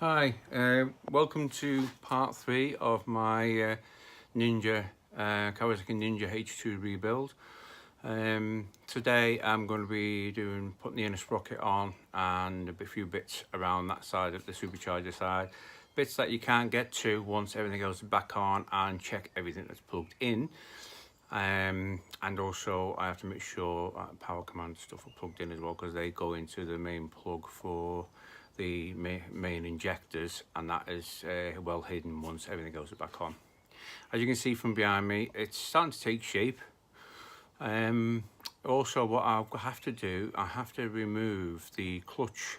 Hi, welcome to part 3 of my Kawasaki Ninja H2 rebuild. Today I'm going to be putting the inner sprocket on and a few bits around that side of the supercharger side. Bits that you can't get to once everything goes back on, and check everything that's plugged in. And also I have to make sure power command stuff are plugged in as well, because they go into the main plug for the main injectors, and that is well hidden once everything goes back on. As you can see from behind me, it's starting to take shape. Also, what I have to do, I have to remove the clutch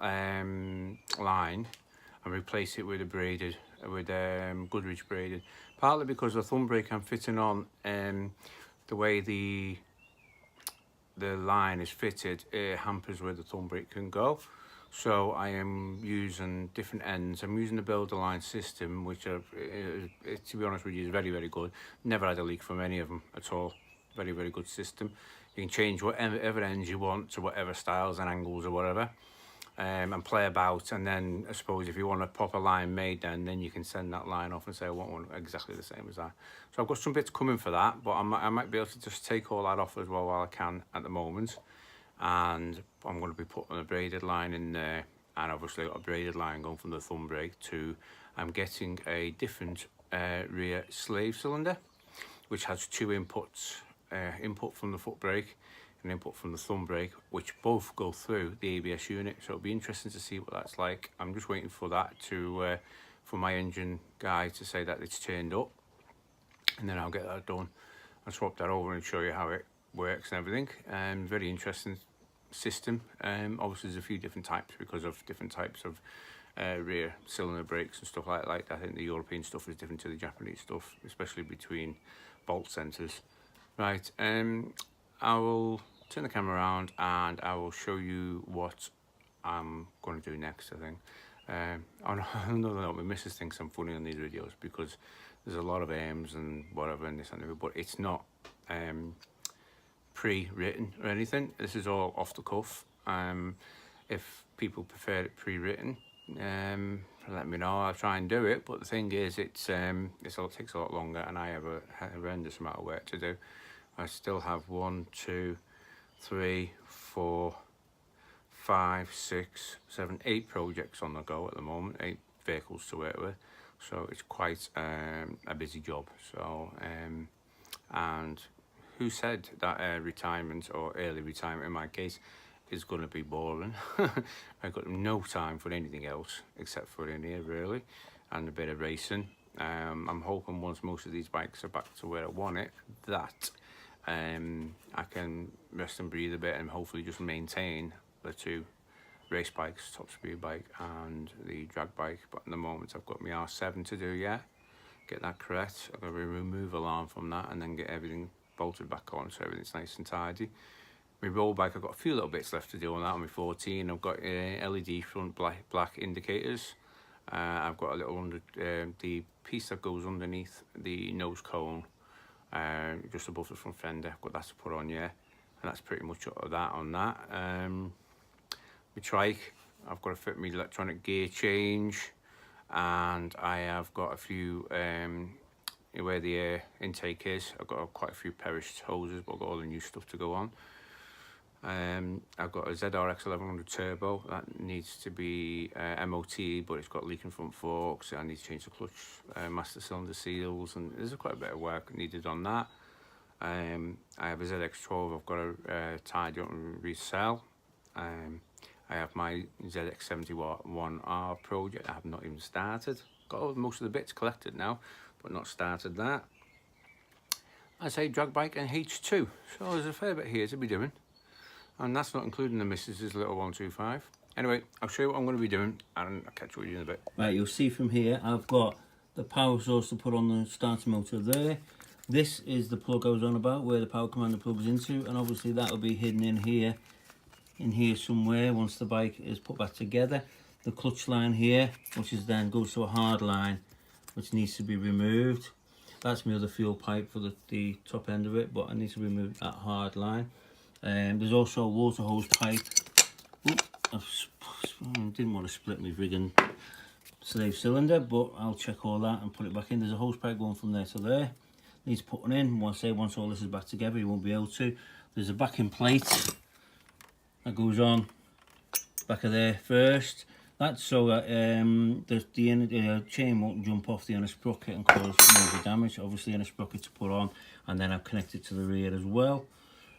line and replace it with a braided, Goodrich braided. Partly because the thumb brake I'm fitting on, the way the line is fitted, it hampers where the thumb brake can go. So I am using different ends. I'm using the builder line system, which to be honest with you is very, very good. Never had a leak from any of them at all. Very, very good system. You can change whatever ends you want to whatever styles and angles or whatever, and play about. And then I suppose if you want a proper line made, then you can send that line off and say I want one exactly the same as that. So I've got some bits coming for that, but I might be able to just take all that off as well while I can at the moment. And I'm going to be putting a braided line in there, and obviously got a braided line going from the thumb brake to I'm getting a different rear slave cylinder, which has two inputs, input from the foot brake and input from the thumb brake, which both go through the ABS unit. So it'll be interesting to see what that's like. I'm just waiting for that to for my engine guy to say that it's turned up, and then I'll get that done and swap that over and show you how it works and everything. Very interesting system. Obviously there's a few different types because of different types of rear cylinder brakes and stuff like that. I think the European stuff is different to the Japanese stuff, especially between bolt centers. Right, I will turn the camera around and I will show you what I'm going to do next, I think. No, my missus thinks I'm funny on these videos because there's a lot of aims and whatever and this and that, but it's not pre-written or anything. This is all off the cuff. If people prefer it pre-written, let me know. I'll try and do it, but the thing is, it takes a lot longer, and I have a horrendous amount of work to do. I still have 1, 2, 3, 4, 5, 6, 7, 8 projects on the go at the moment, 8 vehicles to work with, so it's quite a busy job. So and who said that retirement, or early retirement in my case, is going to be boring? I've got no time for anything else except for in here, really, and a bit of racing. I'm hoping once most of these bikes are back to where I want it, that I can rest and breathe a bit and hopefully just maintain the 2 race bikes, top speed bike and the drag bike. But at the moment I've got my R7 to do yet. Get that correct. I've got to remove alarm from that and then get everything bolted back on so everything's nice and tidy. My roll bike, I've got a few little bits left to do on that. On my 14, I've got LED front black indicators. I've got a little under the piece that goes underneath the nose cone, just above the front fender. I've got that to put on, yeah, and that's pretty much that on that. My trike, I've got to fit my electronic gear change, and I have got a few where the air intake is. I've got quite a few perished hoses, but I've got all the new stuff to go on. I've got a ZRX 1100 turbo that needs to be MOT, but it's got leaking front forks. I need to change the clutch, master cylinder seals, and there's quite a bit of work needed on that. I have a ZX12 I've got to tidy up and resell. I have my ZX 71R project I have not even started. Got most of the bits collected now, but not started that. I say drag bike and H2, so there's a fair bit here to be doing, and that's not including the missus's little 125. Anyway, I'll show you what I'm going to be doing, and I'll catch you with you in a bit. Right, you'll see from here I've got the power source to put on the starter motor there. This is the plug I was on about, where the power commander plugs into, and obviously that will be hidden in here somewhere once the bike is put back together. The clutch line here, which is then goes to a hard line, which needs to be removed. That's my other fuel pipe for the top end of it, but I need to remove that hard line. There's also a water hose pipe. Ooh, I've didn't want to split my friggin' slave cylinder, but I'll check all that and put it back in. There's a hose pipe going from there to there. Needs putting in. Once all this is back together, you won't be able to. There's a backing plate that goes on back of there first. That's so that the inner chain won't jump off the inner sprocket and cause major damage. Obviously, inner sprocket to put on, and then I've connected to the rear as well.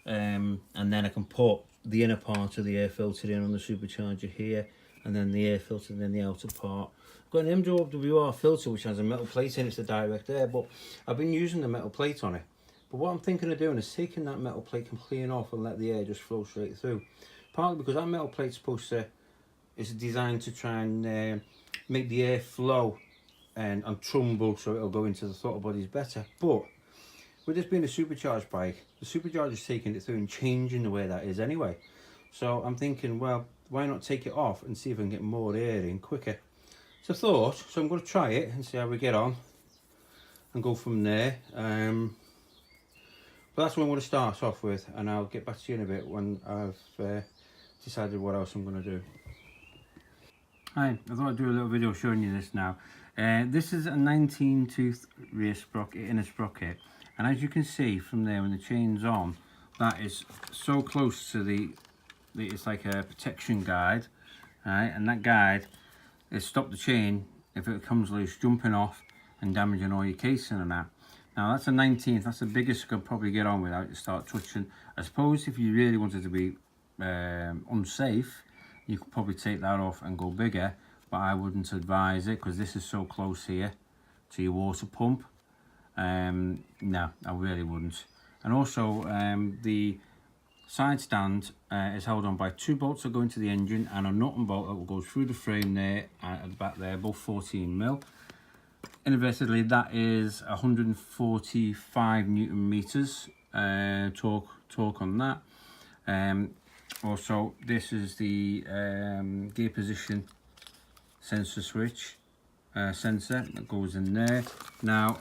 And then I can put the inner part of the air filter in on the supercharger here, and then the air filter and then the outer part. I've got an MWR filter which has a metal plate in, it's a direct air, but I've been using the metal plate on it. But what I'm thinking of doing is taking that metal plate completely off and let the air just flow straight through. Partly because that metal plate's is designed to try and make the air flow and trumble so it'll go into the throttle bodies better. But with this being a supercharged bike, the supercharger's taking it through and changing the way that is anyway. So I'm thinking, well, why not take it off and see if I can get more air in quicker? So I thought, so I'm going to try it and see how we get on and go from there. But that's what I'm going to start off with, and I'll get back to you in a bit when I've decided what else I'm going to do. Hi, I thought I'd do a little video showing you this now. This is a 19 tooth rear sprocket, inner sprocket, and as you can see from there when the chain's on, that is so close to it's like a protection guide, right? And that guide is stop the chain if it comes loose jumping off and damaging all your casing and that. Now that's a 19th, that's the biggest you could probably get on without you start touching. I suppose if you really wanted to be unsafe, you could probably take that off and go bigger, but I wouldn't advise it because this is so close here to your water pump. No, I really wouldn't. And also the side stand is held on by 2 bolts that go into the engine and a nut and bolt that will go through the frame there at the back there, both 14mm. Inversely, that is 145 Newton meters torque on that. Also, this is the gear position sensor switch sensor that goes in there. Now,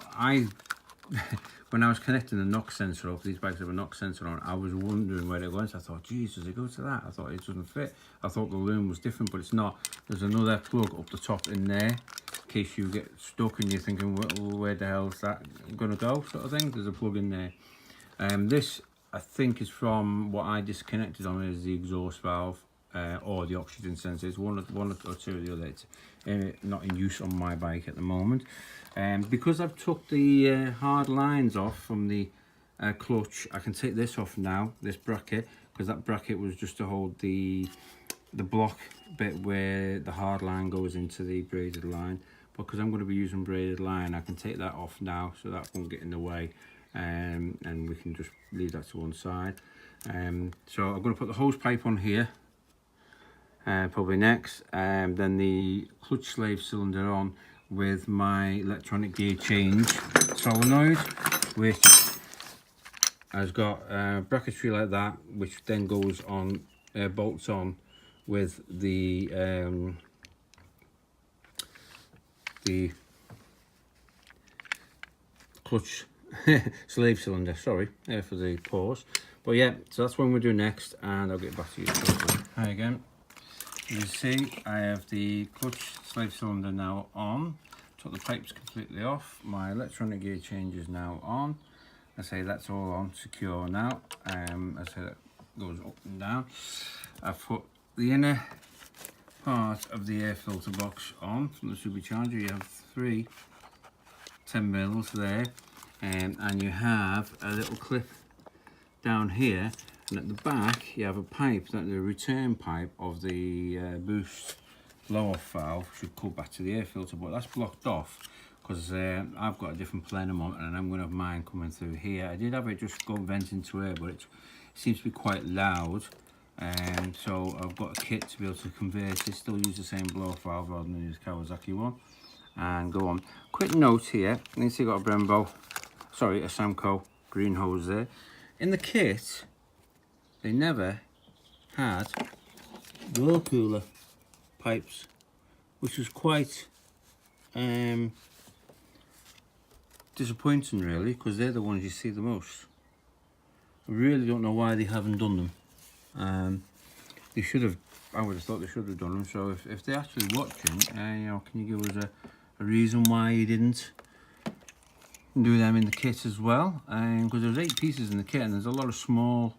when I was connecting the knock sensor up, these bikes have a knock sensor on, I was wondering where it went. I thought, geez, does it go to that? I thought it doesn't fit. I thought the loom was different, but it's not. There's another plug up the top in there, in case you get stuck and you're thinking, well, where the hell is that going to go, sort of thing. There's a plug in there. This, I think, is from what I disconnected on is the exhaust valve or the oxygen sensor. It's one or two of the other. It's not in use on my bike at the moment. Because I've took the hard lines off from the clutch, I can take this off now, this bracket, because that bracket was just to hold the block bit where the hard line goes into the braided line. But because I'm going to be using braided line, I can take that off now, so that won't get in the way, and we can just leave that to one side. So I'm going to put the hose pipe on here, probably next, then the clutch slave cylinder on with my electronic gear change solenoid, which has got bracketry like that, which then goes on, bolts on with the clutch slave cylinder. Sorry for the pause, but yeah, so that's what we'll do next, and I'll get back to you shortly. Hi again. You see, I have the clutch slave cylinder now on. Took the pipes completely off. My electronic gear change is now on. I say that's all on, secure now. I say that goes up and down. I've put the inner part of the air filter box on from the supercharger. You have 3 10mm there, and you have a little clip down here, and at the back you have a pipe, that the return pipe of the boost blow-off valve should go back to the air filter, but that's blocked off because I've got a different plenum on, and I'm going to have mine coming through here. I did have it just go vent into air, but it seems to be quite loud, and so I've got a kit to be able to convert it. Still use the same blow-off valve rather than use Kawasaki one, and go on. Quick note here, you can see I've got a Brembo, sorry, a Samco green hose there. In the kit, they never had oil cooler pipes, which was quite disappointing really, because they're the ones you see the most. I really don't know why they haven't done them. They should have I would have thought they should have done them. So if they're actually watching, you know, can you give us a reason why you didn't do them in the kit as well? Because there's 8 pieces in the kit, and there's a lot of small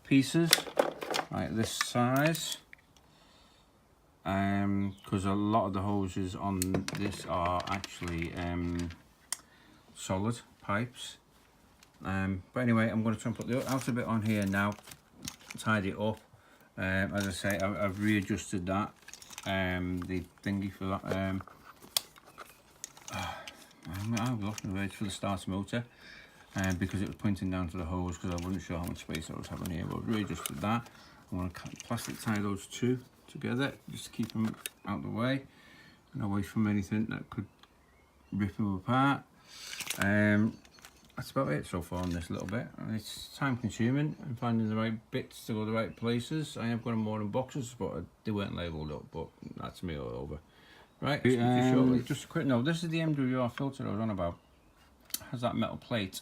pieces like this size. Because a lot of the hoses on this are actually solid pipes. But anyway, I'm going to try and put the outer bit on here now, tidy it up. As I say, I've readjusted that, the thingy for that. I've lost my words for the starter motor, because it was pointing down to the hose because I wasn't sure how much space I was having here. But I've readjusted that. I'm going to plastic tie those two together just to keep them out of the way and away from anything that could rip them apart. That's about it so far on this little bit. It's time consuming and finding the right bits to go the right places. I have got them more in boxes, but they weren't labelled up, but that's me all over. Right, just a quick note, this is the MWR filter I was on about. It has that metal plate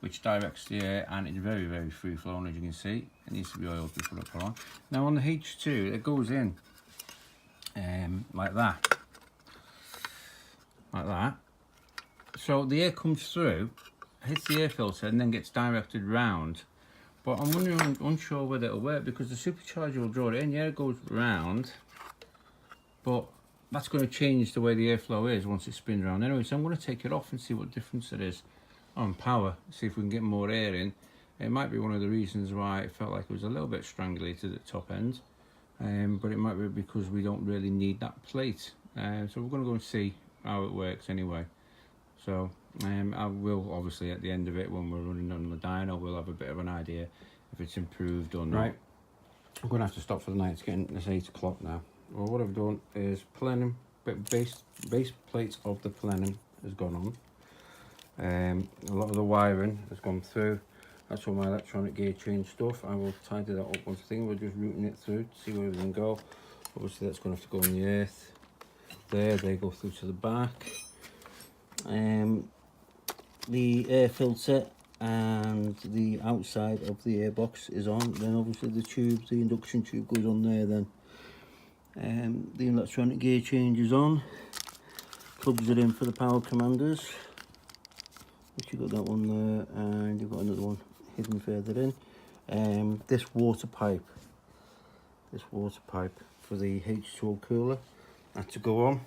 which directs the air, and it's very, very free flowing, as you can see. It needs to be oiled before I put on. Now on the H2, it goes in like that. Like that. So the air comes through, hits the air filter, and then gets directed round. But I'm wondering, unsure whether it'll work, because the supercharger will draw it in. Yeah, it goes round, but that's going to change the way the airflow is once it spins around anyway. So I'm going to take it off and see what difference it is on power, see if we can get more air in. It might be one of the reasons why it felt like it was a little bit strangulated at the top end, but it might be because we don't really need that plate. So we're going to go and see how it works anyway. So I will obviously at the end of it, when we're running on the dyno, we'll have a bit of an idea if it's improved or not. Right, I'm going to have to stop for the night. It's getting, it's 8 o'clock now. Well, what I've done is plenum, base plate of the plenum has gone on. A lot of the wiring has gone through. That's all my electronic gear change stuff. I will tidy that up once again. We're just routing it through to see where everything go. Obviously that's going to have to go in the earth. There, they go through to the back. The air filter and the outside of the airbox is on. Then obviously the tube, the induction tube goes on there then. The electronic gear change is on. Plugs it in for the power commanders. Which you've got that one there, and you've got another one hidden further in. This water pipe for the H2O cooler had to go on.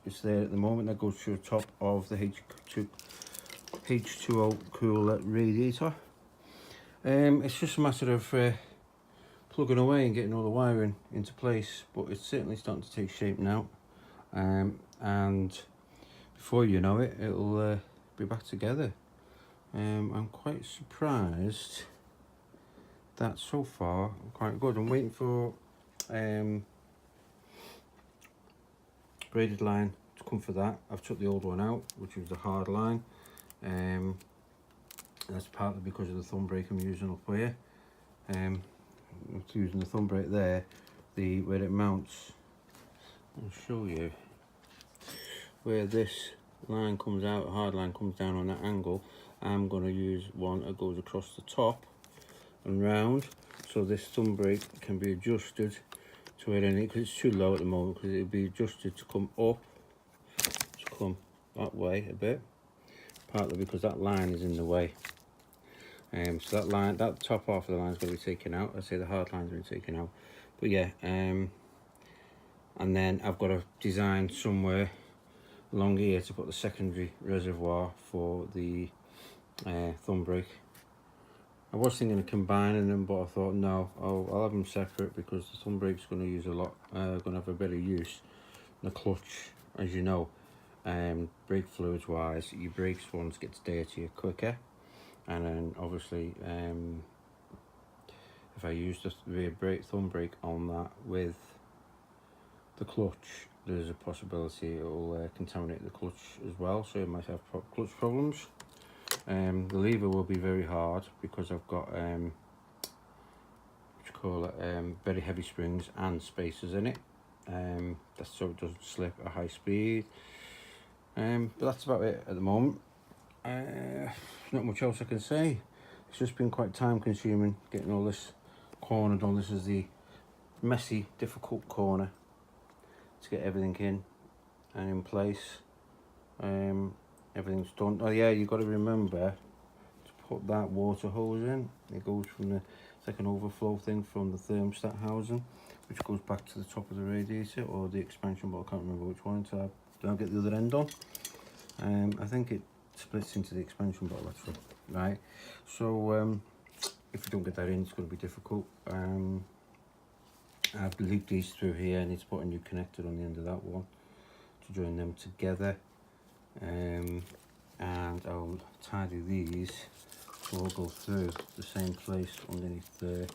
It's there at the moment. That goes through the top of the H2O cooler radiator. It's just a matter of plugging away and getting all the wiring into place, but it's certainly starting to take shape now. And before you know it, it'll be back together. I'm quite surprised that so far quite good. I'm waiting for braided line to come for that. I've took the old one out, which was the hard line. That's partly because of the thumb brake I'm using up here. I'm using the thumb brake there, where it mounts. I'll show you where this line comes out, hard line comes down on that angle. I'm going to use one that goes across the top and round, so this thumb brake can be adjusted to where any, because it's too low at the moment, because it'll be adjusted to come up, to come that way a bit, partly because that line is in the way. So that line, that top half of the line is going to be taken out. I say the hard line's been taken out, but yeah. And then I've got to design somewhere along here to put the secondary reservoir for the thumb brake. I was thinking of combining them, but I thought no, I'll have them separate, because the thumb brake's going to use a lot, going to have a better use. The clutch, as you know, brake fluids wise, your brakes ones gets dirtier quicker, and then obviously if I use the rear brake, thumb brake on that with the clutch, there's a possibility it will contaminate the clutch as well, so it might have clutch problems. The lever will be very hard, because I've got very heavy springs and spacers in it, that's so it doesn't slip at high speed. But that's about it at the moment. Not much else I can say. It's just been quite time consuming getting all this cornered on. This is the messy, difficult corner to get everything in and in place. Everything's done. Oh yeah, you've got to remember to put that water hose in. It goes from the, it's like an overflow thing from the thermostat housing, which goes back to the top of the radiator or the expansion, but I can't remember which one, so I don't get the other end on. I think it splits into the expansion bottle actually, right? So if you don't get that in, it's going to be difficult. I've looped these through here. I need to put a new connector on the end of that one to join them together, and I'll tidy these so all go through the same place underneath there.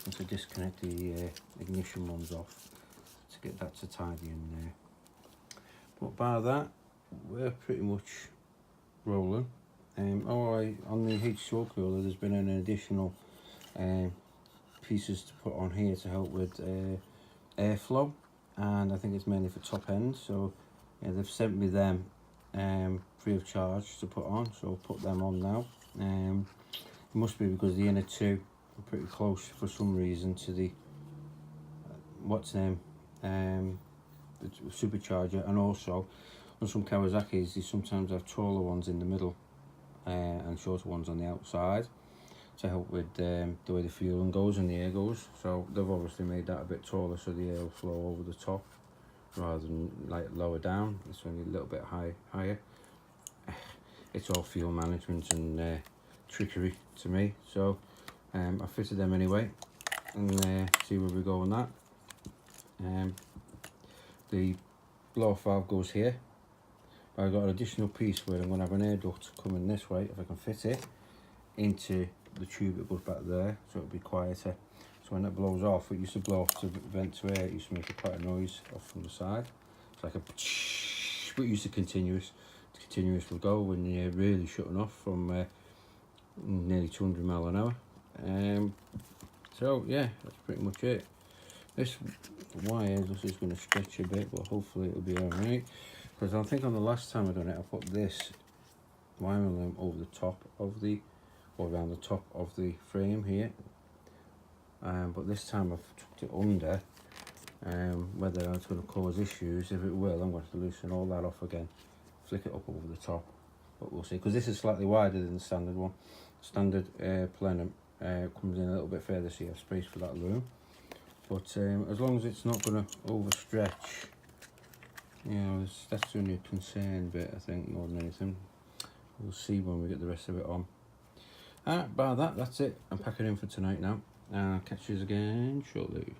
Once I disconnect the ignition ones off to get that to tidy in there. But by that, we're pretty much rolling. On the H2O cooler, there's been an additional pieces to put on here to help with airflow, and I think it's mainly for top end. So yeah, they've sent me them free of charge to put on, so I'll put them on now. It must be because the inner two are pretty close for some reason to the the supercharger, and also on some Kawasaki's they sometimes have taller ones in the middle and shorter ones on the outside to help with the way the fueling goes and the air goes. So they've obviously made that a bit taller so the air will flow over the top rather than like lower down. It's only a little bit higher. It's all fuel management and trickery to me. So I fitted them anyway, and see where we go on that. The blow-off valve goes here. I've got an additional piece where I'm going to have an air duct coming this way, if I can fit it, into the tube that goes back there, so it'll be quieter. So when that blows off, it used to blow off to vent to air, it used to make quite a noise off from the side. It's like a but it used to continuous. Continuous will go when you're really shutting off from nearly 200 mile an hour. So yeah, that's pretty much it. This wire is going to stretch a bit, but hopefully it'll be alright. Because I think on the last time I done it, I put this wiring loom over the top of the, or around the top of the frame here. But this time I've tucked it under. Whether it's going to cause issues, if it will, I'm going to have to loosen all that off again, flick it up over the top. But we'll see, because this is slightly wider than the standard one. Standard plenum comes in a little bit further, so you have space for that loom. But as long as it's not going to overstretch, you know, that's the only concern bit, I think, more than anything. We'll see when we get the rest of it on. Bar that, that's it. I'm packing in for tonight now. I'll catch you again shortly.